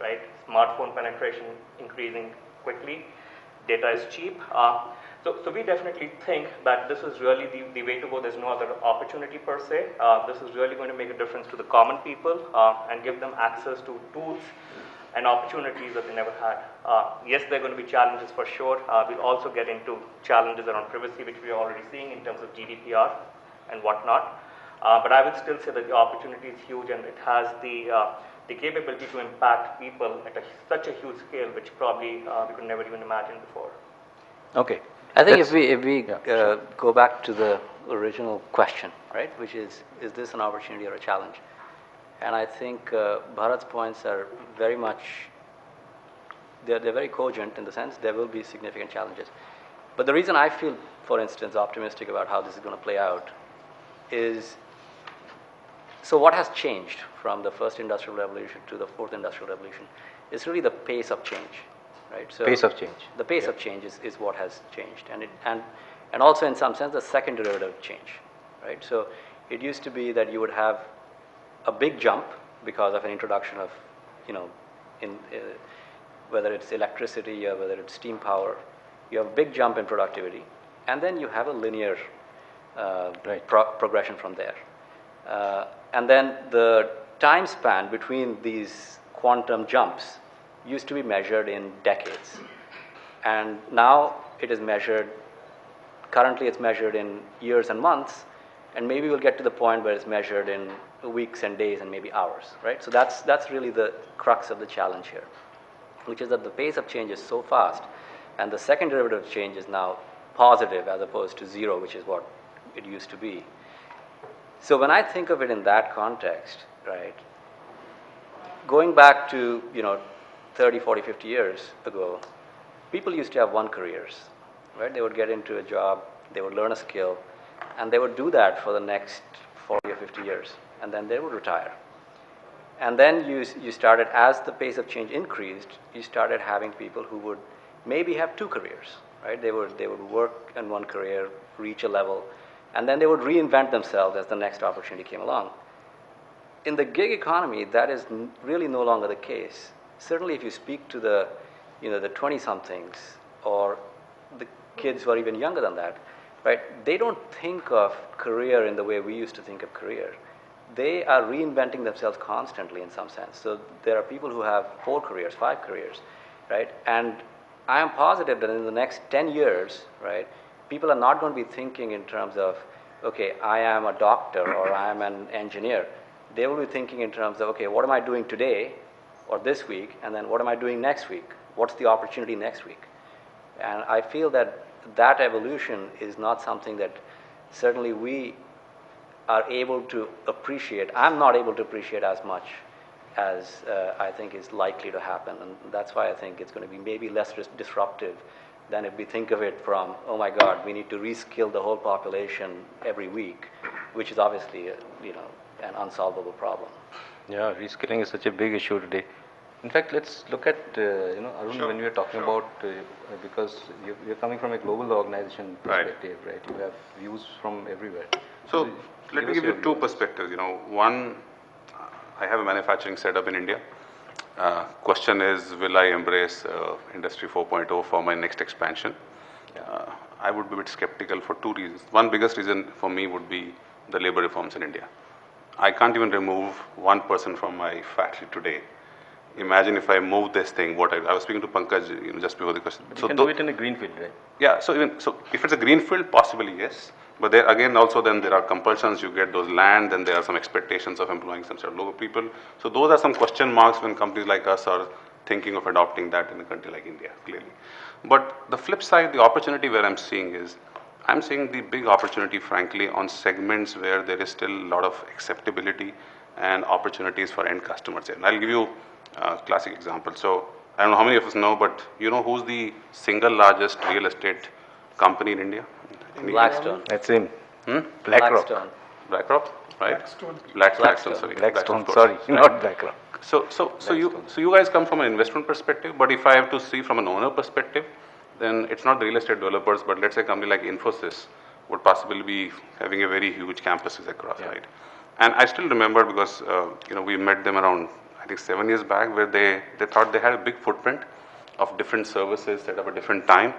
right? Smartphone penetration increasing quickly, data is cheap. So we definitely think that this is really the way to go. There's no other opportunity per se. This is really going to make a difference to the common people and give them access to tools and opportunities that they never had. Yes, there are going to be challenges for sure. We'll also get into challenges around privacy, which we are already seeing in terms of GDPR and whatnot. But I would still say that the opportunity is huge, and it has the capability to impact people at such a huge scale, which probably we could never even imagine before. Okay. I think if we go back to the original question, right, which is this an opportunity or a challenge? And I think Bharat's points are very much, they're very cogent in the sense there will be significant challenges. But the reason I feel, for instance, optimistic about how this is going to play out is, so what has changed from the first industrial revolution to the fourth industrial revolution is really the pace of change, right? So pace of change. The pace of change is what has changed, and also in some sense the second derivative of change, right? So it used to be that you would have a big jump because of an introduction of, whether it's electricity or whether it's steam power, you have a big jump in productivity, and then you have a linear progression from there. And then the time span between these quantum jumps used to be measured in decades. And now it is measured, currently it's measured in years and months, and maybe we'll get to the point where it's measured in weeks and days and maybe hours, right? So that's really the crux of the challenge here, which is that the pace of change is so fast, and the second derivative of change is now positive as opposed to zero, which is what it used to be. So when I think of it in that context, right, going back to 30, 40, 50 years ago, people used to have one careers, right? They would get into a job, they would learn a skill, and they would do that for the next 40 or 50 years, and then they would retire. And then you started, as the pace of change increased, you started having people who would maybe have two careers, right? They would work in one career, reach a level, and then they would reinvent themselves as the next opportunity came along. In the gig economy, that is really no longer the case. Certainly if you speak to the 20-somethings or the kids who are even younger than that, right, they don't think of career in the way we used to think of career. They are reinventing themselves constantly in some sense. So there are people who have 4 careers, 5 careers, right? And I am positive that in the next 10 years, right, people are not going to be thinking in terms of, okay, I am a doctor or I am an engineer. They will be thinking in terms of, okay, what am I doing today or this week, and then what am I doing next week? What's the opportunity next week? And I feel that that evolution is not something that certainly we are able to appreciate. I'm not able to appreciate as much as I think is likely to happen, and that's why I think it's going to be maybe less disruptive than if we think of it from, oh my God, we need to reskill the whole population every week, which is obviously an unsolvable problem. Yeah, reskilling is such a big issue today. In fact, let's look at, Arun, when we are talking about, because you're coming from a global organization perspective, right? You have views from everywhere. So let me give you 2 perspectives. One, I have a manufacturing setup in India. Question is, will I embrace Industry 4.0 for my next expansion? I would be a bit skeptical for 2 reasons. One biggest reason for me would be the labor reforms in India. I can't even remove one person from my factory today. Imagine if I move this thing. I was speaking to Pankaj, just before the question. But you can do it in a greenfield, right? Yeah. So if it's a greenfield, possibly yes. But there again, also then there are compulsions. You get those land, then there are some expectations of employing some sort of local people. So those are some question marks when companies like us are thinking of adopting that in a country like India, clearly. But the flip side, the opportunity where I'm seeing the big opportunity, frankly, on segments where there is still a lot of acceptability and opportunities for end customers. And I'll give you a classic example. So I don't know how many of us know, but you know who's the single largest real estate company in India? Blackstone. That's him. Blackstone. BlackRock, right? Blackstone, sorry. Blackstone, sorry, not BlackRock. So you guys come from an investment perspective, but if I have to see from an owner perspective, then it's not the real estate developers, but let's say a company like Infosys would possibly be having a very huge campuses across, right? And I still remember because we met them around, I think 7 years back, where they thought they had a big footprint of different services set up at different time,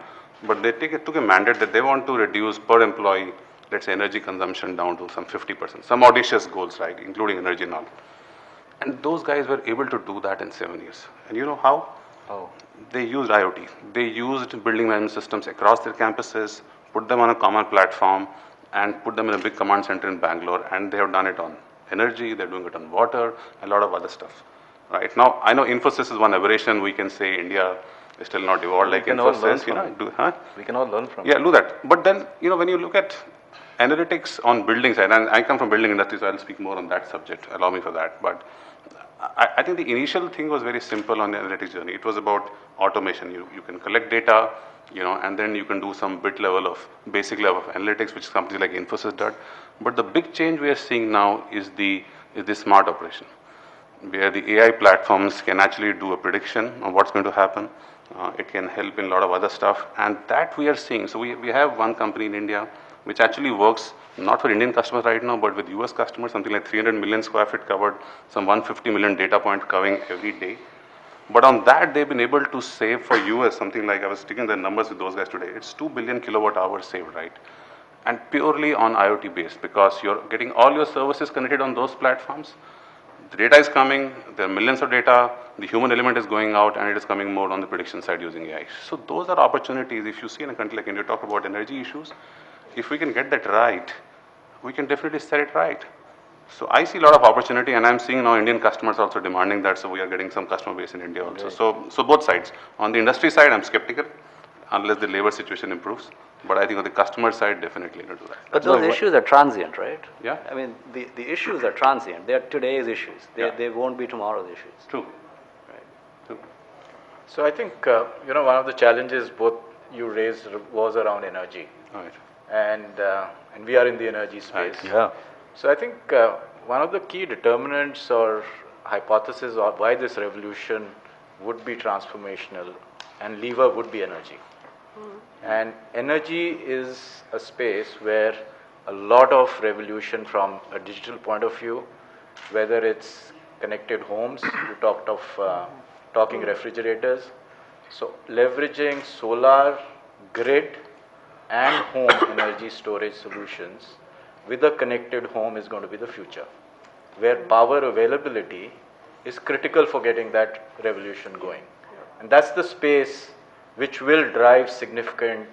but they took a mandate that they want to reduce per employee, let's say, energy consumption down to some 50%, some audacious goals, right, including energy and all. And those guys were able to do that in 7 years. And you know how? Oh. They used IoT. They used building management systems across their campuses, put them on a common platform, and put them in a big command center in Bangalore. And they have done it on energy, they're doing it on water, a lot of other stuff. Right now, I know Infosys is one aberration. We can say India is still not evolved like Infosys. We can all learn from Yeah, do that. But then, when you look at analytics on building side, and I come from building industry, so I'll speak more on that subject. Allow me for that. But I think the initial thing was very simple on the analytics journey. It was about automation. You can collect data, and then you can do some basic level of analytics, which companies like Infosys did. But the big change we are seeing now is the smart operation, where the AI platforms can actually do a prediction of what's going to happen. It can help in a lot of other stuff, and that we are seeing. So we have one company in India which actually works not for Indian customers right now, but with US customers, something like 300 million square feet covered, some 150 million data points covering every day. But on that, they've been able to save for US something like, I was taking the numbers with those guys today, it's 2 billion kilowatt hours saved, right? And purely on IoT based, because you're getting all your services connected on those platforms. The data is coming, there are millions of data, the human element is going out, and it is coming more on the prediction side using AI. So those are opportunities. If you see in a country like India, talk about energy issues, if we can get that right, we can definitely set it right. So I see a lot of opportunity, and I'm seeing now Indian customers also demanding that, so we are getting some customer base in India also. So both sides. On the industry side, I'm skeptical, unless the labor situation improves. But I think on the customer side, definitely going to do that. But those issues are transient, right? Yeah. I mean, the issues are transient. They are today's issues. They won't be tomorrow's issues. True. Right. True. So I think, one of the challenges both you raised was around energy. Right. And we are in the energy space. Yeah. So I think one of the key determinants or hypothesis of why this revolution would be transformational and lever would be energy. And energy is a space where a lot of revolution from a digital point of view, whether it's connected homes, you talked of talking refrigerators. So leveraging solar, grid, and home energy storage solutions with a connected home is going to be the future, where power availability is critical for getting that revolution going. And that's the space which will drive significant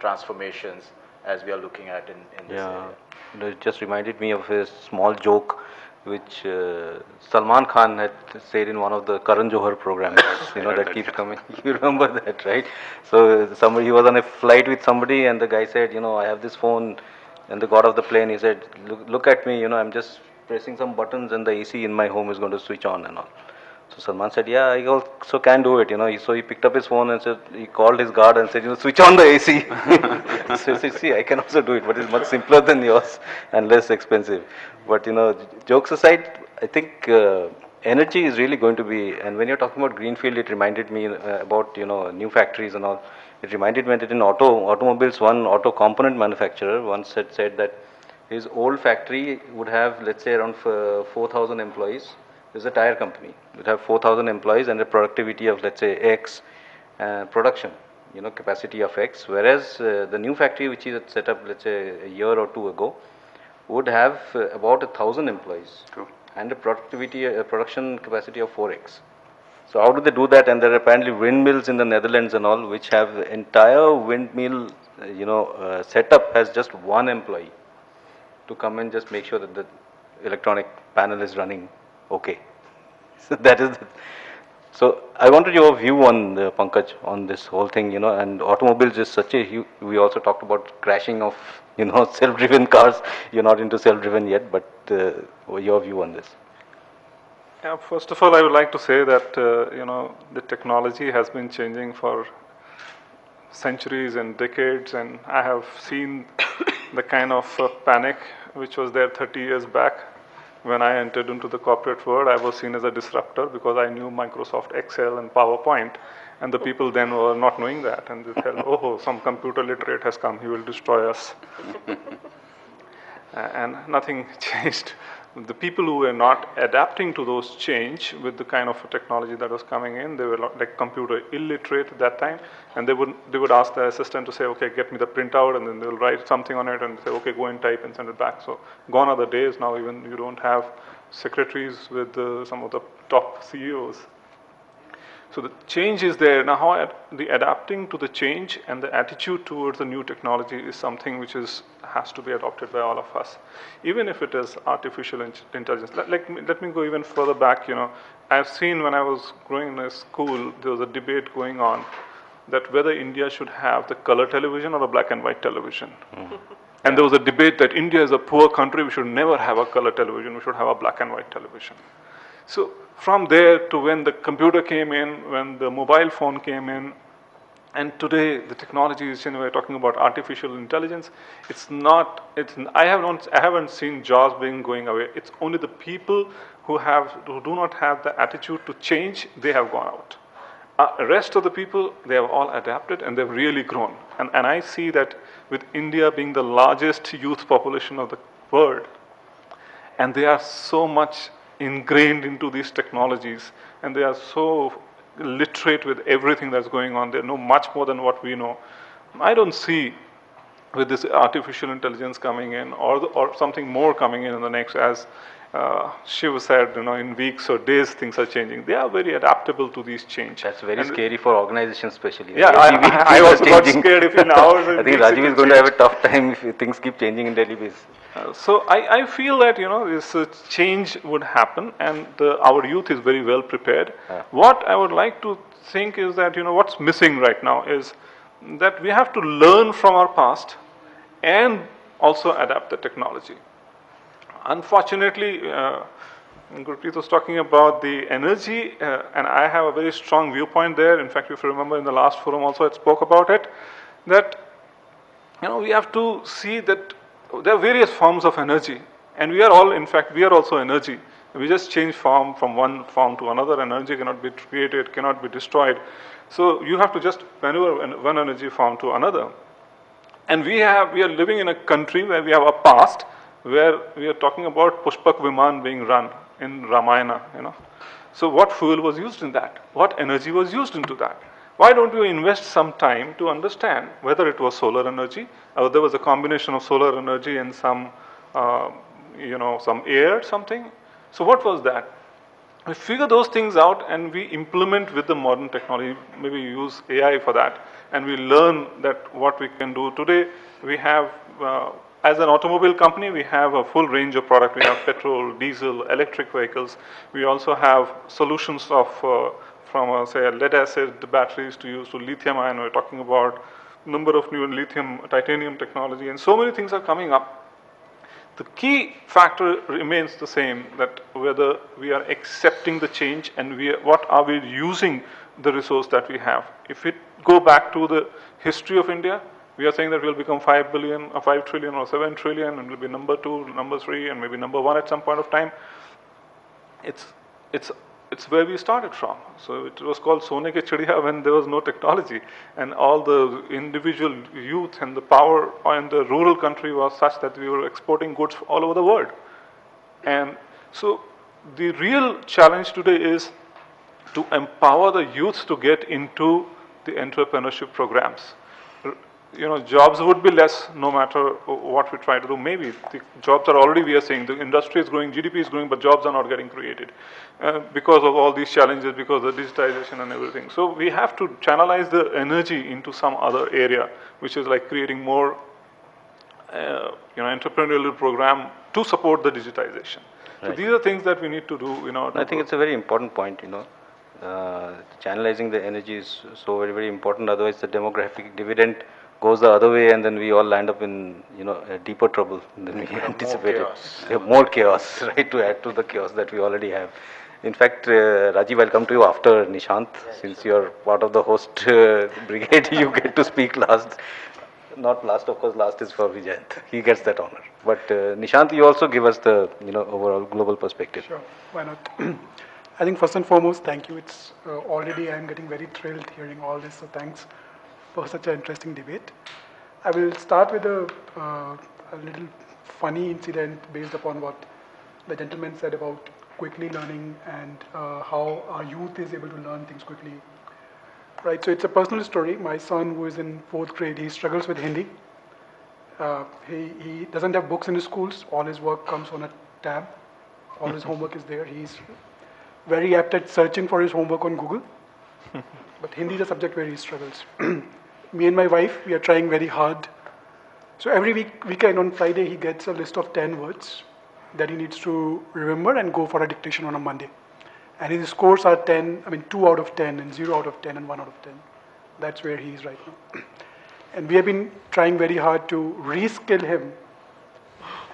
transformations as we are looking at in this area. It just reminded me of a small joke which Salman Khan had said in one of the Karan Johar programs, that keeps coming. You remember that, right? So he was on a flight with somebody, and the guy said, I have this phone, and the god of the plane, he said, look at me, I'm just pressing some buttons and the AC in my home is going to switch on and all. So Salman said, yeah, I also can do it, So he picked up his phone and said, he called his guard and said, switch on the AC. So he said, see, I can also do it, but it's much simpler than yours and less expensive. But, jokes aside, I think energy is really going to be, and when you're talking about greenfield, it reminded me about, new factories and all. It reminded me that in automobiles, one auto component manufacturer once had said that his old factory would have, let's say, around 4,000 employees. There's a tire company. It would have 4,000 employees and a productivity of, let's say, X production, capacity of X. Whereas the new factory, which is set up, let's say, a year or two ago, would have about 1,000 employees. True. And a production capacity of 4X. So how do they do that? And there are apparently windmills in the Netherlands and all, which have entire windmill, setup has just one employee to come and just make sure that the electronic panel is running okay. So that is. So I wanted your view on Pankaj on this whole thing, and automobiles is such a huge. We also talked about crashing of, self-driven cars. You're not into self-driven yet, but your view on this. Yeah, first of all, I would like to say that, the technology has been changing for centuries and decades, and I have seen the kind of panic which was there 30 years back. When I entered into the corporate world, I was seen as a disruptor because I knew Microsoft Excel and PowerPoint, and the people then were not knowing that, and they said, oh, some computer literate has come, he will destroy us. And nothing changed The people who were not adapting to those change with the kind of technology that was coming in, they were like computer illiterate at that time, and they would ask the assistant to say, okay, get me the printout, and then they'll write something on it and say, okay, go and type and send it back. So gone are the days now. Even you don't have secretaries with some of the top CEOs. So the change is there. Now how the adapting to the change and the attitude towards the new technology is something which has to be adopted by all of us, even if it is artificial intelligence. Let me go even further back. I've seen when I was growing in a school, there was a debate going on that whether India should have the color television or a black and white television. And there was a debate that India is a poor country, we should never have a color television, we should have a black and white television. So from there to when the computer came in, when the mobile phone came in, and today the technology is, we're talking about artificial intelligence. I haven't seen jobs going away. It's only the people who do not have the attitude to change, they have gone out. Rest of the people, they have all adapted and they've really grown. And I see that with India being the largest youth population of the world, and they are so much ingrained into these technologies, and they are so literate with everything that's going on. They know much more than what we know. I don't see with this artificial intelligence coming in or something more coming in the next, as Shiv said, in weeks or days things are changing. They are very adaptable to these changes. That's very scary for organizations especially. Yeah, I also got scared if in hours and I think Rajiv is going to have a tough time if things keep changing in daily basis. So I feel that this change would happen, and our youth is very well prepared. What I would like to think is that what's missing right now is that we have to learn from our past and also adapt the technology. Unfortunately, Gurpreet was talking about the energy, and I have a very strong viewpoint there. In fact, if you remember in the last forum also I spoke about it, that we have to see that there are various forms of energy, and we are also energy. We just change form from one form to another. Energy cannot be created, cannot be destroyed. So you have to just maneuver one energy form to another. And we are living in a country where we have a past where we are talking about Pushpak Viman being run in Ramayana, So what fuel was used in that? What energy was used into that? Why don't we invest some time to understand whether it was solar energy, or there was a combination of solar energy and some air, something? So what was that? We figure those things out and we implement with the modern technology. Maybe use AI for that, and we learn that what we can do. Today, we have, as an automobile company, we have a full range of product. We have petrol, diesel, electric vehicles. We also have solutions of from say lead acid batteries to use to lithium ion. We're talking about number of new lithium, titanium technology, and so many things are coming up. The key factor remains the same, that whether we are accepting the change and what are we using the resource that we have. If we go back to the history of India, we are saying that we'll become 5 billion or 5 trillion or 7 trillion, and we'll be number 2, number 3, and maybe number 1 at some point of time. It's where we started from. So it was called Sone Ke Chidiya when there was no technology, and all the individual youth and the power in the rural country was such that we were exporting goods all over the world. And so the real challenge today is to empower the youth to get into the entrepreneurship programs. Jobs would be less no matter what we try to do. Maybe the jobs are already, we are saying, the industry is growing, GDP is growing, but jobs are not getting created because of all these challenges, because of digitization and everything. So we have to channelize the energy into some other area, which is like creating more, entrepreneurial program to support the digitization. So these are things that we need to do in order. I think it's a very important point. Channelizing the energy is so very, very important. Otherwise, the demographic dividend goes the other way, and then we all land up in a deeper trouble than we anticipated. More chaos, right? To add to the chaos that we already have. In fact, Rajiv, I'll come to you after Nishant, since you're part of the host brigade. You get to speak last. Not last, of course. Last is for Vijayant. He gets that honor. But Nishant, you also give us the overall global perspective. Sure. Why not? I think first and foremost, thank you. It's already I'm getting very thrilled hearing all this. So thanks for such an interesting debate. I will start with a little funny incident based upon what the gentleman said about quickly learning and how our youth is able to learn things quickly. Right, so it's a personal story. My son, who is in 4th grade, he struggles with Hindi. He doesn't have books in his schools. All his work comes on a tab. All his homework is there. He's very apt at searching for his homework on Google. But Hindi is a subject where he struggles. Me and my wife, we are trying very hard. So every weekend on Friday, he gets a list of 10 words that he needs to remember and go for a dictation on a Monday. And his scores are 2 out of 10 and 0 out of 10 and 1 out of 10. That's where he is right now. And we have been trying very hard to reskill him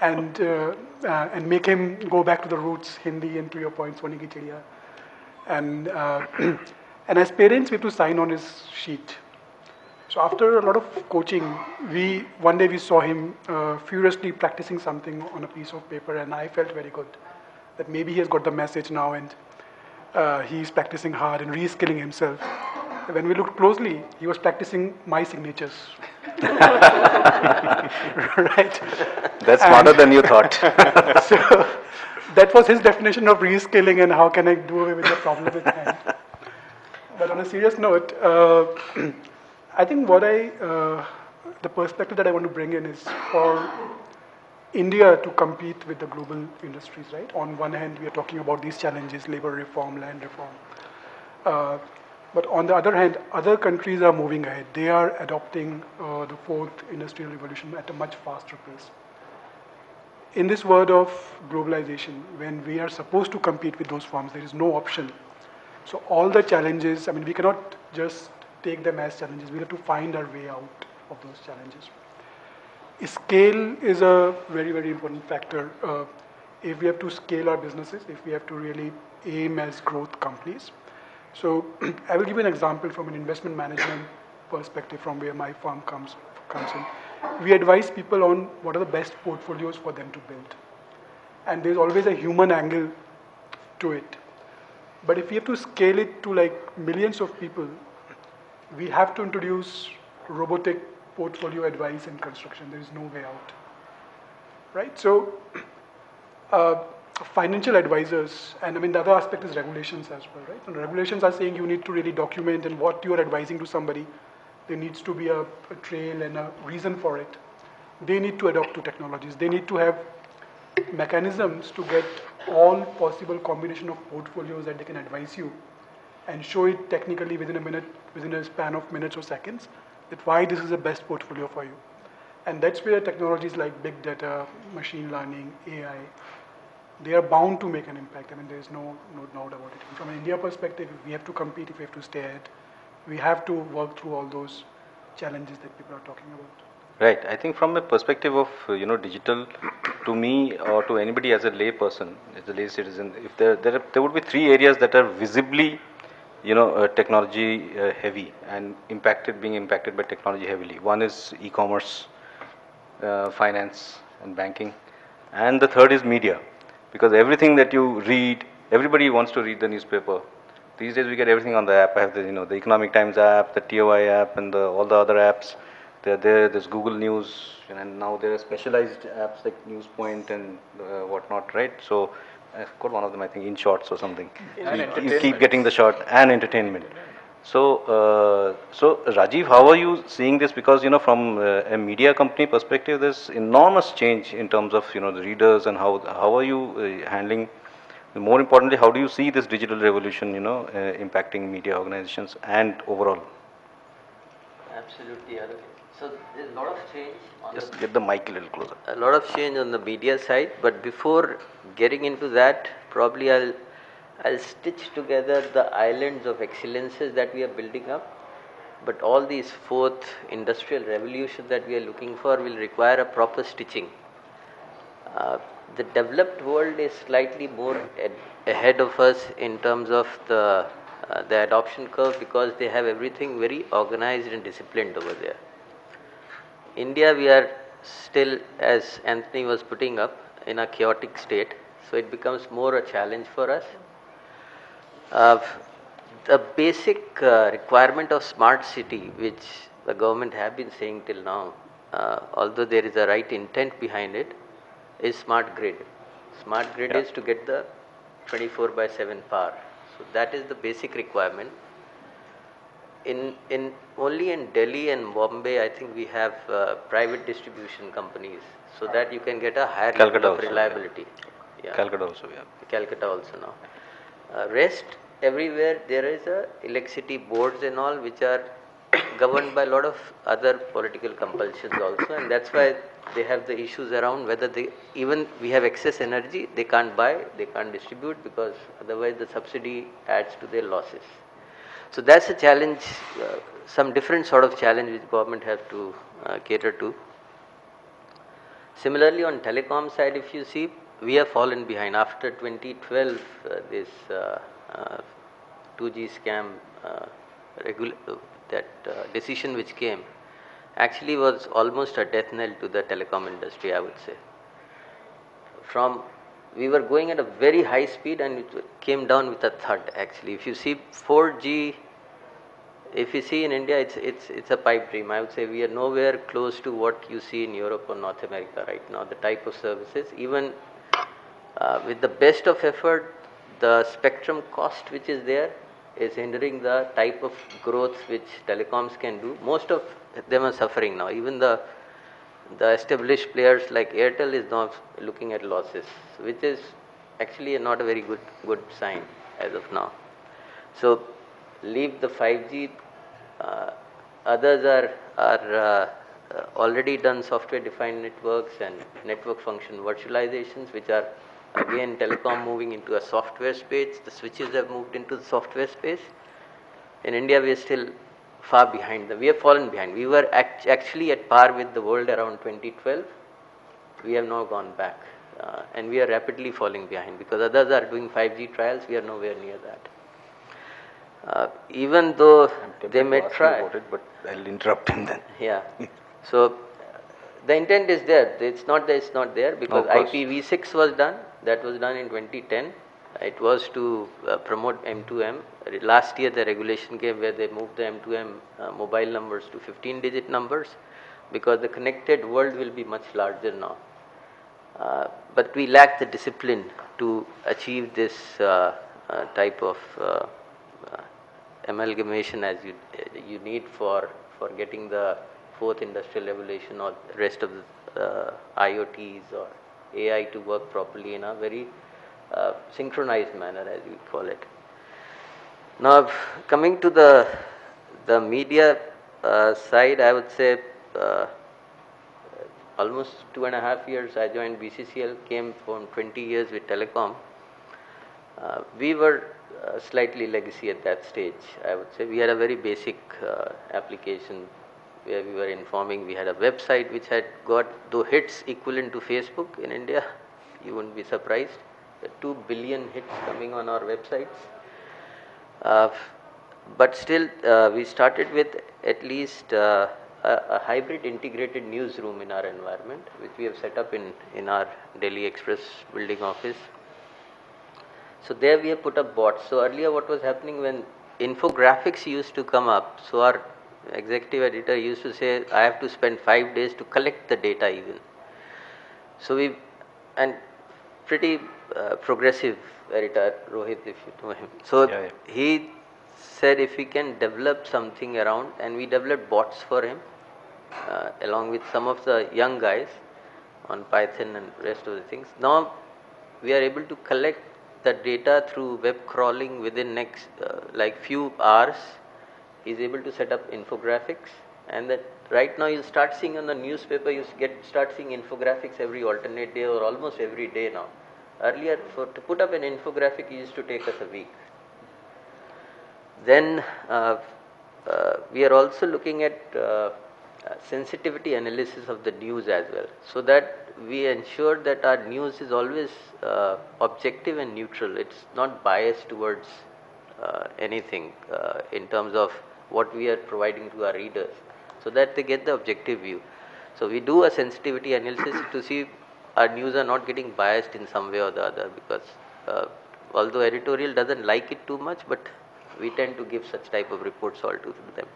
and make him go back to the roots, Hindi, and to your point, Soni ki Chidiya. And, and as parents, we have to sign on his sheet. So after a lot of coaching, one day we saw him furiously practicing something on a piece of paper, and I felt very good that maybe he has got the message now, and he's practicing hard and reskilling himself. When we looked closely, he was practicing my signatures. Right? That's smarter than you thought. So that was his definition of reskilling and how can I do away with the problem with hand. But on a serious note, I think the perspective that I want to bring in is for India to compete with the global industries, right? On one hand, we are talking about these challenges, labor reform, land reform. But on the other hand, other countries are moving ahead. They are adopting the 4th industrial revolution at a much faster pace. In this world of globalization, when we are supposed to compete with those firms, there is no option. So all the challenges, we cannot just take them as challenges. We have to find our way out of those challenges. Scale is a very, very important factor. If we have to scale our businesses, if we have to really aim as growth companies. So I will give you an example from an investment management perspective from where my firm comes in. We advise people on what are the best portfolios for them to build. And there's always a human angle to it. But if we have to scale it to like millions of people, we have to introduce robotic portfolio advice in construction. There is no way out. Right? So financial advisors, and the other aspect is regulations as well, right? And regulations are saying you need to really document and what you are advising to somebody. There needs to be a trail and a reason for it. They need to adopt to technologies. They need to have mechanisms to get all possible combination of portfolios that they can advise you and show it technically within a minute, within a span of minutes or seconds, that why this is the best portfolio for you. And that's where technologies like big data, machine learning, AI, they are bound to make an impact. There's no doubt about it. From an India perspective, if we have to compete, if we have to stay ahead, we have to work through all those challenges that people are talking about. Right. I think from a perspective of digital, to me or to anybody as a lay person, as a lay citizen, if there would be 3 areas that are visibly technology heavy and being impacted by technology heavily. One is e-commerce, finance and banking, and the third is media, because everything that you read, everybody wants to read the newspaper. These days we get everything on the app. I have the Economic Times app, the TOI app, and all the other apps. There's Google News, and now there are specialized apps like Newspoint and whatnot, right? So I forgot one of them, I think, in Shorts or something. You keep getting the short and entertainment. So, Rajiv, how are you seeing this? Because from a media company perspective, there's enormous change in terms of the readers, and how are you handling? More importantly, how do you see this digital revolution, impacting media organizations and overall? Absolutely, Arun. So there's a lot of change. Just get the mic a little closer. A lot of change on the media side, but before getting into that, probably I'll stitch together the islands of excellences that we are building up. But all these 4th industrial revolution that we are looking for will require a proper stitching. The developed world is slightly more ahead of us in terms of the adoption curve, because they have everything very organized and disciplined over there. India, we are still, as Anthony was putting up, in a chaotic state, so it becomes more a challenge for us. The basic requirement of smart city, which the government have been saying till now, although there is a right intent behind it, is smart grid. Smart grid is to get the 24/7 power. So that is the basic requirement. In only in Delhi and Bombay, I think we have private distribution companies, so that you can get a higher Calcutta level of also, reliability. Yeah. Calcutta also, yeah. Calcutta also now. Rest everywhere there is a electricity boards and all which are governed by a lot of other political compulsions also, and that's why they have the issues around whether they even we have excess energy, they can't buy, they can't distribute, because otherwise the subsidy adds to their losses. So that's a challenge, some different sort of challenge which government have to cater to. Similarly, on telecom side, if you see, we have fallen behind. After 2012, this 2G scam, that decision which came, actually was almost a death knell to the telecom industry, I would say. We were going at a very high speed and it came down with a thud, actually. If you see 4G, if you see in India, it's a pipe dream. I would say we are nowhere close to what you see in Europe or North America right now, the type of services. Even with the best of effort, the spectrum cost which is there is hindering the type of growth which telecoms can do. Most of them are suffering now. Even the established players like Airtel is now looking at losses, which is actually not a very good sign as of now. So leave the 5G. Others are already done software-defined networks and network function virtualizations, which are again telecom moving into a software space. The switches have moved into the software space. In India, we are still far behind them. We have fallen behind. We were actually at par with the world around 2012. We have now gone back, and we are rapidly falling behind because others are doing 5G trials. We are nowhere near that. Even though they may try. About it, but I'll interrupt him then. Yeah. So the intent is there. It's not that it's not there, because IPv6 was done. That was done in 2010. It was to promote M2M. Last year the regulation came where they moved the M2M mobile numbers to 15-digit numbers, because the connected world will be much larger now. But we lack the discipline to achieve this type of amalgamation as you need for getting the fourth industrial revolution or the rest of the IoTs or AI to work properly in a very synchronized manner, as you call it. Now, coming to the media side, I would say almost 2.5 years I joined BCCL, came from 20 years with telecom. We were slightly legacy at that stage, I would say. We had a very basic application where we were informing. We had a website which had got the hits equivalent to Facebook in India. You wouldn't be surprised. The 2 billion hits coming on our websites. But still, we started with at least a hybrid integrated newsroom in our environment, which we have set up in our Delhi Express building office. So there we have put up bots. So earlier what was happening when infographics used to come up, so our executive editor used to say, I have to spend 5 days to collect the data even. So and pretty progressive editor, Rohit, if you know him. So he said if we can develop something around, and we developed bots for him, along with some of the young guys on Python and rest of the things. Now we are able to collect the data through web crawling within next like few hours. He's able to set up infographics, and that right now you start seeing on the newspaper, you start seeing infographics every alternate day or almost every day now. Earlier, to put up an infographic, it used to take us a week. Then we are also looking at sensitivity analysis of the news as well, so that we ensure that our news is always objective and neutral. It's not biased towards anything in terms of what we are providing to our readers, so that they get the objective view. So we do a sensitivity analysis to see our news are not getting biased in some way or the other, because although editorial doesn't like it too much, but we tend to give such type of reports all to them.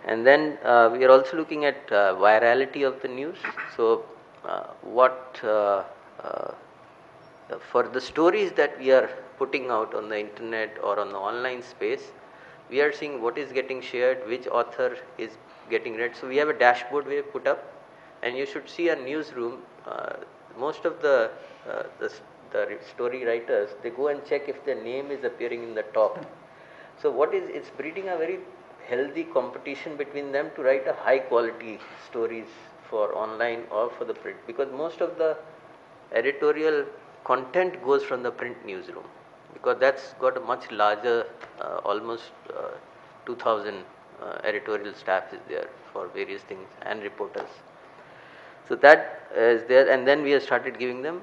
And then we are also looking at virality of the news. So what for the stories that we are putting out on the internet or on the online space, we are seeing what is getting shared, which author is getting read. So we have a dashboard we have put up, and you should see a newsroom. Most of the story writers, they go and check if their name is appearing in the top. So what is, it's breeding a very healthy competition between them to write a high quality stories for online or for the print, because most of the editorial content goes from the print newsroom, because that's got a much larger, almost 2000 editorial staff is there for various things and reporters. So that is there, and then we have started giving them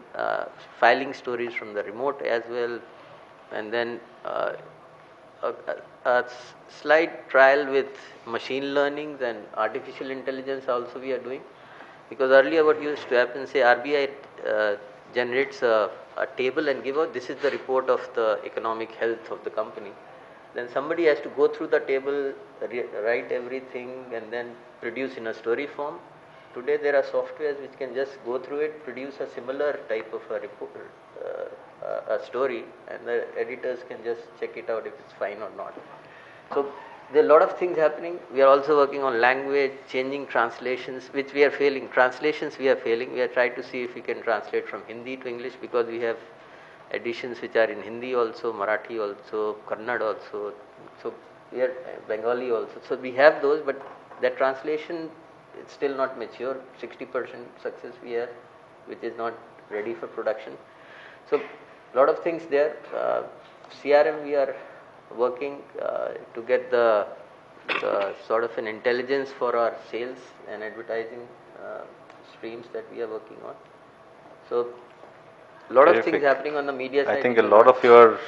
filing stories from the remote as well, and then a slight trial with machine learning and artificial intelligence also we are doing, because earlier what used to happen, say RBI generates a table and give out, this is the report of the economic health of the company. Then somebody has to go through the table, write everything, and then produce in a story form. Today there are softwares which can just go through it, produce a similar type of a report, a story, and the editors can just check it out if it's fine or not. So there are a lot of things happening. We are also working on language, changing translations, which we are failing. Translations we are failing. We are trying to see if we can translate from Hindi to English, because we have editions which are in Hindi also, Marathi also, Kannada also, so we are Bengali also. So we have those, but that translation, it's still not mature. 60% success we have, which is not ready for production. So a lot of things there. CRM we are working to get the sort of an intelligence for our sales and advertising streams that we are working on. So a lot of things happening on the media side. I think a lot of your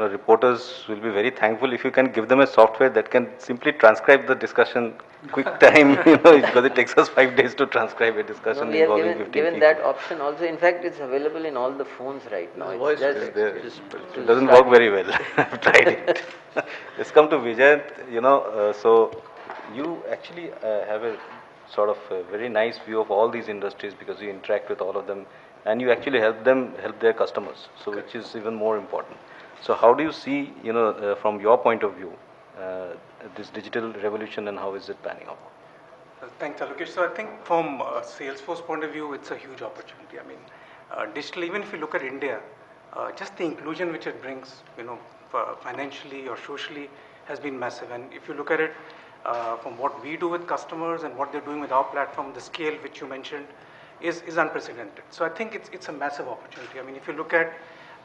reporters will be very thankful if you can give them a software that can simply transcribe the discussion quick time, because it takes us 5 days to transcribe a discussion involving 15 people. Given that option also. In fact, it's available in all the phones right now. Voice is there. It doesn't work very well. I've tried it. Let's come to Vijay. So you actually have a sort of a very nice view of all these industries, because you interact with all of them, and you actually help their customers, so which is even more important. So how do you see, from your point of view, this digital revolution, and how is it panning out? Thanks, Alokesh. So I think from a Salesforce point of view, it's a huge opportunity. I mean, digital, even if you look at India, just the inclusion which it brings, financially or socially, has been massive. And if you look at it from what we do with customers and what they're doing with our platform, the scale which you mentioned is unprecedented. So I think it's a massive opportunity. I mean, if you look at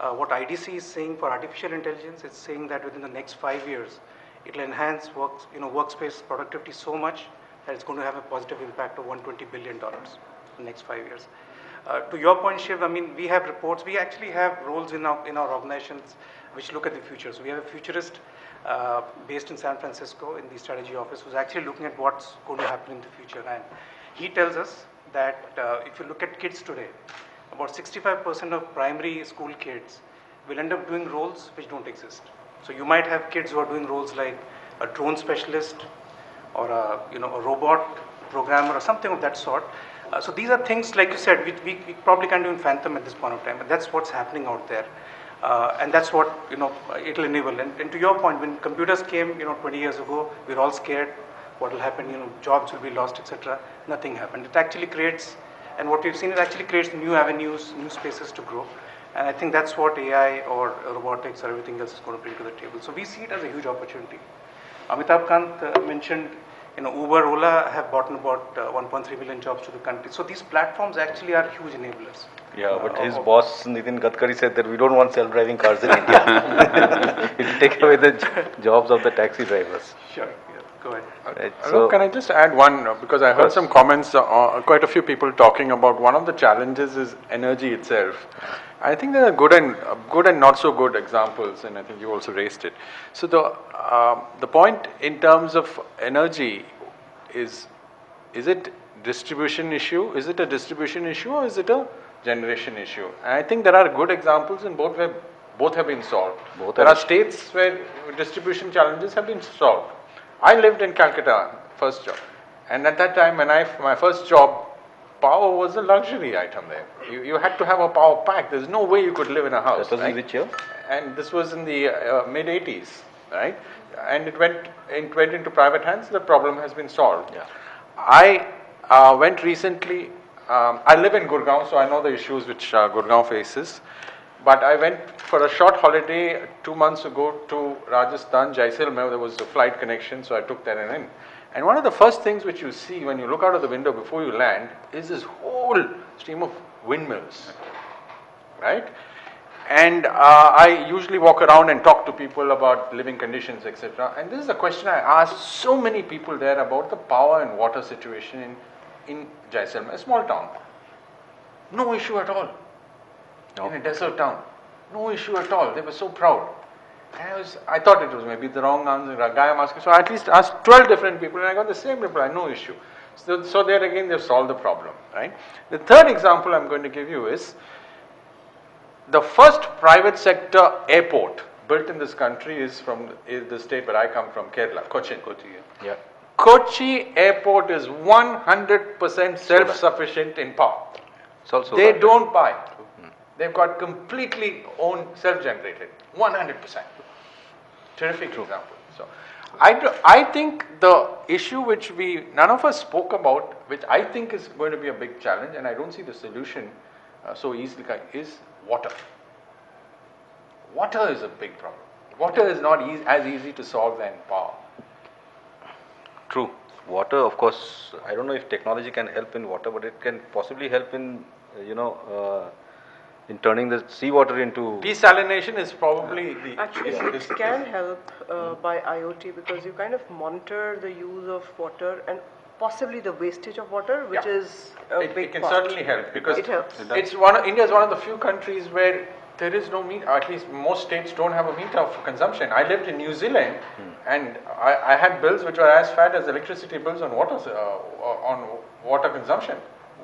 what IDC is saying for artificial intelligence, it's saying that within the next 5 years, it will enhance workspace productivity so much that it's going to have a positive impact of $120 billion in the next 5 years. To your point, Shiv, I mean, we have reports. We actually have roles in our organizations which look at the future. So we have a futurist based in San Francisco in the strategy office, who's actually looking at what's going to happen in the future. And he tells us that if you look at kids today, about 65% of primary school kids will end up doing roles which don't exist. So you might have kids who are doing roles like a drone specialist or a robot programmer or something of that sort. So these are things, like you said, we probably can't even fathom at this point of time, but that's what's happening out there. And that's what it'll enable. And to your point, when computers came 20 years ago, we were all scared. What will happen? Jobs will be lost, etc. Nothing happened. It actually creates, and what we've seen, it actually creates new avenues, new spaces to grow. And I think that's what AI or robotics or everything else is going to bring to the table. So we see it as a huge opportunity. Amitabh Kant mentioned, Uber, Ola have brought about 1.3 million jobs to the country. So these platforms actually are huge enablers. Yeah, but his boss, Nitin Gadkari, said that we don't want self-driving cars in India. It will take away the jobs of the taxi drivers. Sure. Go ahead. Right, so can I just add one, because I heard some comments, quite a few people talking about one of the challenges is energy itself. I think there are good and not so good examples, and I think you also raised it. So the point in terms of energy is it distribution issue? Is it a distribution issue, or is it a generation issue? And I think there are good examples in both have been solved. There are states where distribution challenges have been solved. I lived in Calcutta, first job, and at that time when my first job, power was a luxury item there. You had to have a power pack. There's no way you could live in a house. That was in right? which year? And this was in the mid 80s, right? And it went into private hands. The problem has been solved. Yeah. I went recently. I live in Gurgaon, so I know the issues which Gurgaon faces. But I went for a short holiday 2 months ago to Rajasthan, Jaisalmer. There was a flight connection, so I took that in. And one of the first things which you see when you look out of the window before you land is this whole stream of windmills, right? And I usually walk around and talk to people about living conditions, etc. And this is a question I ask so many people there about the power and water situation in Jaisalmer, a small town. No issue at all. In a desert town. No issue at all. They were so proud. And I thought it was maybe the wrong answer, a guy I'm asking. So I at least asked 12 different people and I got the same reply, no issue. So there again, they've solved the problem, right? The third example I'm going to give you is the first private sector airport built in this country is the state where I come from, Kerala, Cochin. Yeah. Kochi airport is 100% self-sufficient in power. They don't buy. They've got completely own self-generated, 100%. Terrific example. So, I think the issue which none of us spoke about, which I think is going to be a big challenge, and I don't see the solution so easily, is water. Water is a big problem. Water is not as easy to solve than power. True. Water, of course, I don't know if technology can help in water, but it can possibly help in, in turning the seawater into... Desalination is probably the... Actually, it can help by IoT because you kind of monitor the use of water and possibly the wastage of water, which is a big It can part. certainly help because it helps. India is one of the few countries where there is no meter, at least most states don't have a meter of consumption. I lived in New Zealand and I had bills which were as fat as electricity bills on water consumption.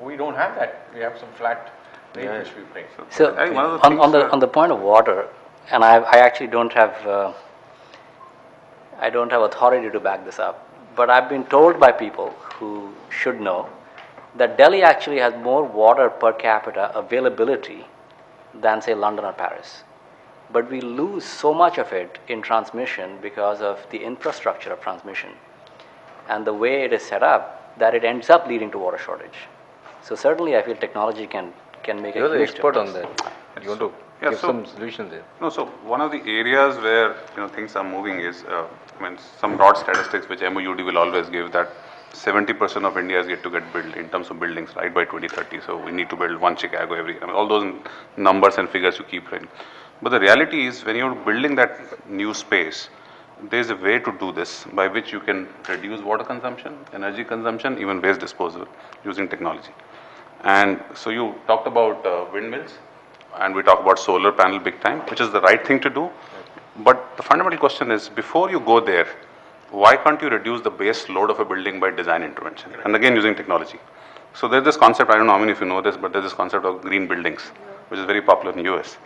We don't have that. We have some flat rate which we pay. So on the point of water, and I actually don't have authority to back this up, but I've been told by people who should know that Delhi actually has more water per capita availability than say London or Paris. But we lose so much of it in transmission because of the infrastructure of transmission and the way it is set up that it ends up leading to water shortage. So certainly I feel technology can make You're a the huge expert on difference. that. You want to give some solutions there? No, so one of the areas where things are moving is, some broad statistics which MOUD will always give that 70% of India is yet to get built in terms of buildings, right, by 2030. So we need to build one Chicago every, all those numbers and figures you keep running. But the reality is when you're building that new space, there's a way to do this by which you can reduce water consumption, energy consumption, even waste disposal using technology. And so you talked about windmills, and we talk about solar panel big time, which is the right thing to do. But the fundamental question is, before you go there, why can't you reduce the base load of a building by design intervention? And again, using technology. So there's this concept, I don't know how many of you know this, but there's this concept of green buildings, which is very popular in the US.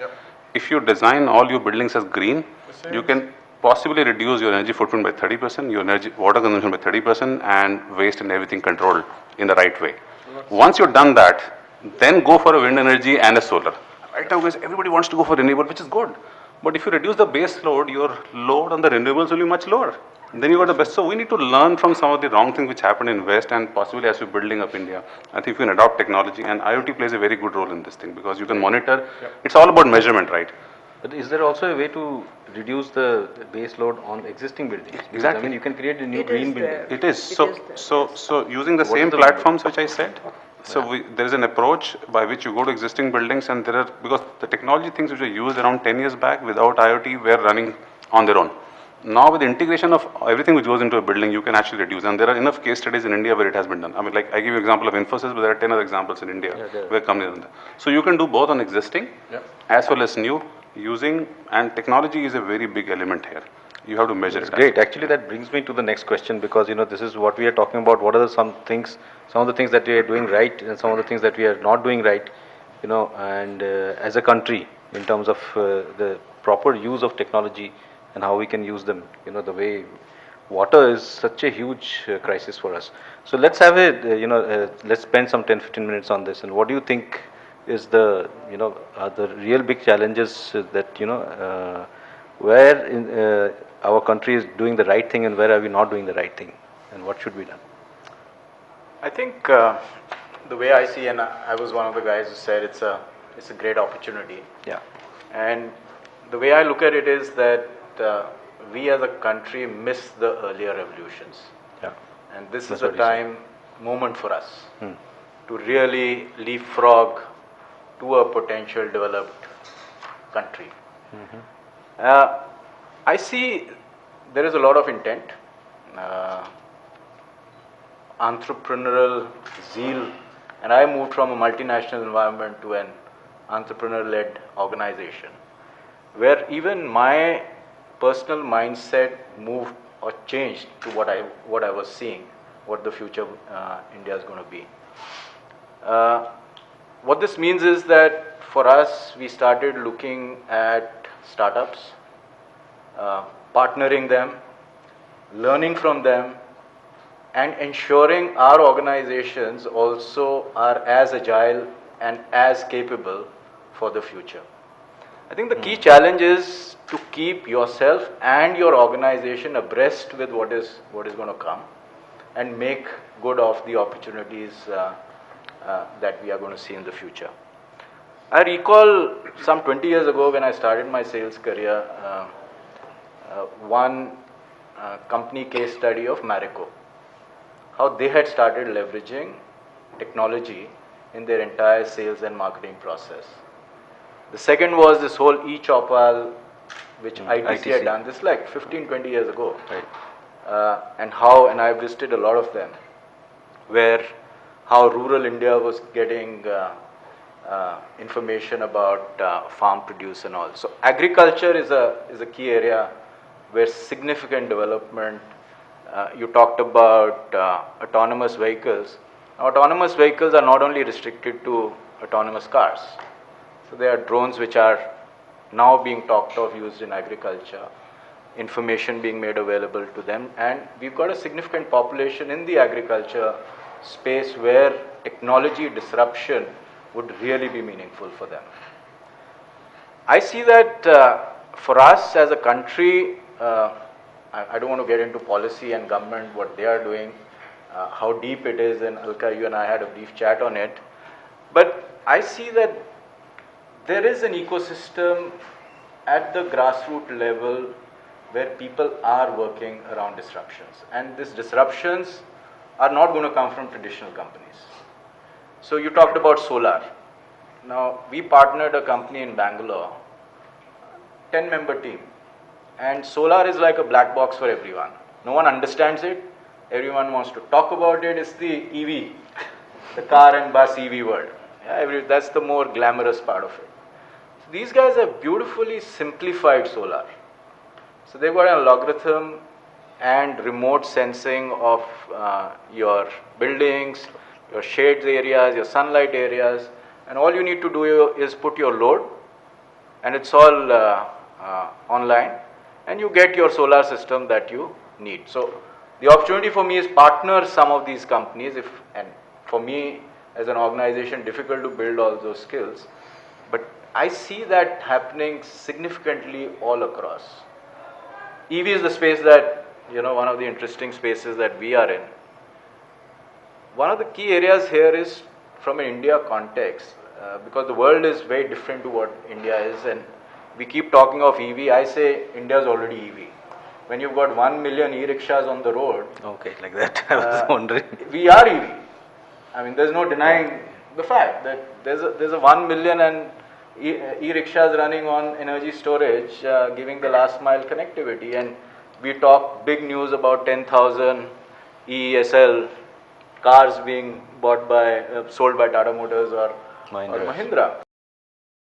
If you design all your buildings as green, you can possibly reduce your energy footprint by 30%, your water consumption by 30%, and waste and everything controlled in the right way. Once you've done that, then go for a wind energy and a solar. Right now, guys, everybody wants to go for renewable, which is good. But if you reduce the base load, your load on the renewables will be much lower. Then you got the best. So we need to learn from some of the wrong things which happened in West, and possibly as we're building up India. I think we can adopt technology, and IoT plays a very good role in this thing because you can monitor. It's all about measurement, right? But is there also a way to reduce the base load on existing buildings? Because, Exactly. I mean, you can create a new It green is building. there. It is. It So using the What same is the platforms which I said, there is an approach by which you go to existing buildings, and there are, because the technology things which were used around 10 years back without IoT were running on their own. Now with the integration of everything which goes into a building, you can actually reduce, and there are enough case studies in India where it has been done. I mean, like I give you example of Infosys, but there are 10 other examples in India where companies have done that. So you can do both on existing as well as new using, and technology is a very big element here. You have to measure it. Great. Actually, that brings me to the next question, because this is what we are talking about. What are some of the things that we are doing right, and some of the things that we are not doing right, and as a country, in terms of the proper use of technology and how we can use them, the way water is such a huge crisis for us. So let's have let's spend some 10-15 minutes on this. And what do you think is the real big challenges that where our country is doing the right thing and where are we not doing the right thing, and what should be done? I think the way I see, and I was one of the guys who said it's a great opportunity. Yeah. And the way I look at it is that we as a country miss the earlier revolutions. Yeah. And this That's is a what you said. moment for us to really leapfrog to a potential developed country. I see there is a lot of intent, entrepreneurial zeal, and I moved from a multinational environment to an entrepreneur-led organization, where even my personal mindset moved or changed to what I was seeing, what the future India is going to be. What this means is that for us, we started looking at startups, partnering them, learning from them, and ensuring our organizations also are as agile and as capable for the future. I think the key challenge is to keep yourself and your organization abreast with what is going to come and make good of the opportunities that we are going to see in the future. I recall some 20 years ago when I started my sales career, one company case study of Marico, how they had started leveraging technology in their entire sales and marketing process. The second was this whole e-Chopal, which ITC had done this like 15, 20 years ago. Right. And I've listed a lot of them, where how rural India was getting information about farm produce and all. So agriculture is a key area where significant development. You talked about autonomous vehicles. Now, autonomous vehicles are not only restricted to autonomous cars. So there are drones which are now being talked of, used in agriculture, information being made available to them, and we've got a significant population in the agriculture space where technology disruption would really be meaningful for them. I see that for us as a country, I don't want to get into policy and government, what they are doing, how deep it is, and Alka, you and I had a brief chat on it. But I see that there is an ecosystem at the grassroots level where people are working around disruptions. And these disruptions are not going to come from traditional companies. So you talked about solar. Now, we partnered a company in Bangalore, 10-member team. And solar is like a black box for everyone. No one understands it. Everyone wants to talk about it. It's the EV, the car and bus EV world. Yeah, that's the more glamorous part of it. So these guys have beautifully simplified solar. So they've got an algorithm and remote sensing of your buildings, your shades areas, your sunlight areas, and all you need to do is put your load, and it's all online, and you get your solar system that you need. So the opportunity for me is partner some of these companies, and for me as an organization, difficult to build all those skills, but I see that happening significantly all across. EV is the space that, one of the interesting spaces that we are in. One of the key areas here is from an India context, because the world is very different to what India is, and we keep talking of EV. I say India is already EV. When you've got 1 million e-rickshaws on the road. Okay, like that. I was wondering. We are EV. I mean, there's no denying the fact that there's a 1 million and e-rickshaws running on energy storage, giving the last mile connectivity. And we talk big news about 10,000 EESL cars being sold by Tata Motors or Mahindra.